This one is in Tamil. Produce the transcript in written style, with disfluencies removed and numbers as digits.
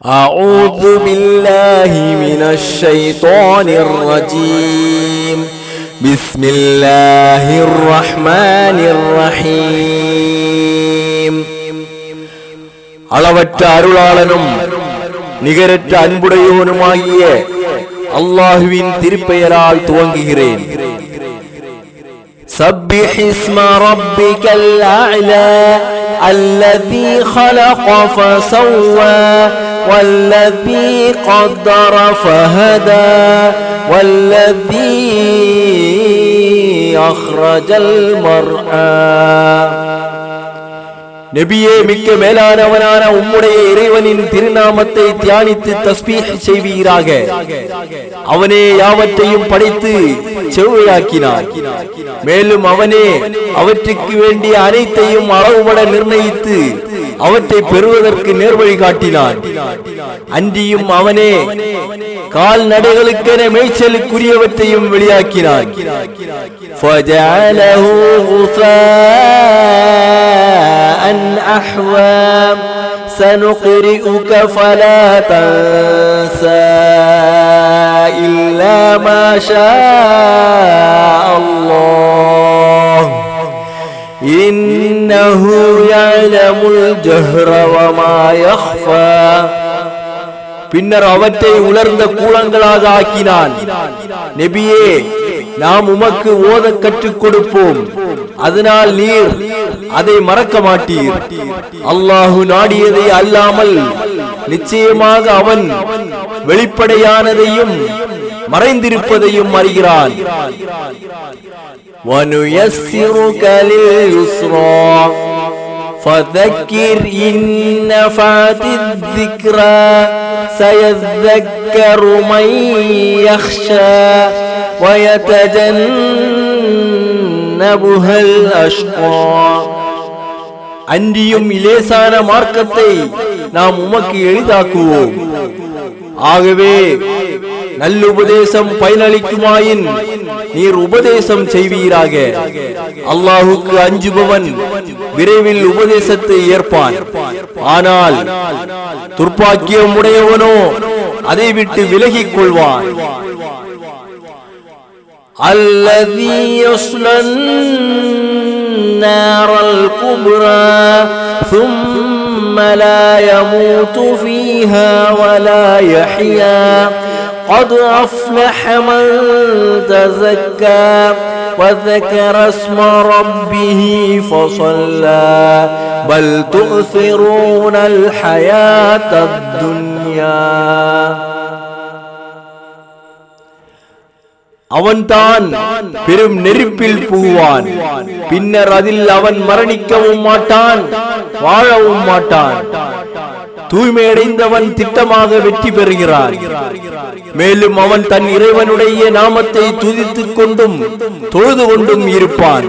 أعوذ بالله من الشيطان الرجيم بسم الله الرحمن الرحيم அளவற்ற அருளாளனும் நிகரற்ற அன்புடையோனுமாகிய அல்லாஹ்வின் திருப்பெயரால் துவங்குகிறேன். سبح اسم ربك الأعلى الذي خلق فسوى والذي قدر فهدى والذي أخرج المرعى. நபியே, மிக்க மேலானவனான உம்முடைய இறைவனின் திருநாமத்தை தியானித்து தஸ்பீஹ் செய்வீராக. அவனே யாவற்றையும் படைத்து செவ்வையாக்கினான். மேலும் அவனே அவற்றுக்கு வேண்டிய அனைத்தையும் அளவுபட நிர்ணயித்து அவற்றை பெறுவதற்கு நேர்வழி காட்டினான். அன்றியும் அவனே கால்நடைகளுக்கென மேய்ச்சலுக்குரியவற்றையும் வெளியாக்கினான். أحوى سنقرئك فلا تنسى إلا ما شاء الله إنه يعلم الجهر وما يخفى. பின்னர் அவற்றை உலர்ந்த கூலங்களாக ஆக்கினான். நபியே, நாம் உமக்கு ஓத கற்றுக் கொடுப்போம், அதனால் நீர் அதை மறக்க மாட்டீர். அல்லாஹு நாடியதை அல்லாமல் நிச்சயமாக அவன் வெளிப்படையானதையும் மறைந்திருப்பதையும் அறிகிறான். وَنُيَسِّرُكَ لِلْيُسْرَى فَذَكِّرْ إِن نَّفَعَتِ الذِّكْرَى سَيَذَّكَّرُ مَن يَخْشَى وَيَتَجَنَّبُهَا الْأَشْقَى. அன்றியும் இலேசான மார்க்கத்தை நாம் உமக்கு எளிதாக்குவோம். ஆகவே நல்லுபதேசம் பயனளிக்குமாயின் நீர் உபதேசம் செய்வீராக. அல்லாஹுக்கு அஞ்சுபவன் விரைவில் உபதேசத்தை ஏற்பான். ஆனால் துர்ப்பாக்கியம் உடையவனோ அதை விட்டு விலகிக் கொள்வான். الذي يصلى النار الكبرى ثم لا يموت فيها ولا يحيا قد أفلح من تزكى وذكر اسم ربه فصلى بل تؤثرون الحياة الدنيا. அவன்தான் பெரும் நெருப்பில் புகுவான். பின்னர் அதில் அவன் மரணிக்கவும் மாட்டான், வாழவும் மாட்டான். தூய்மையடைந்தவன் திட்டமாக வெற்றி பெறுகிறான். மேலும் அவன் தன் இறைவனுடைய நாமத்தை துதித்துக் கொண்டும் தொழுது கொண்டும் இருப்பான்.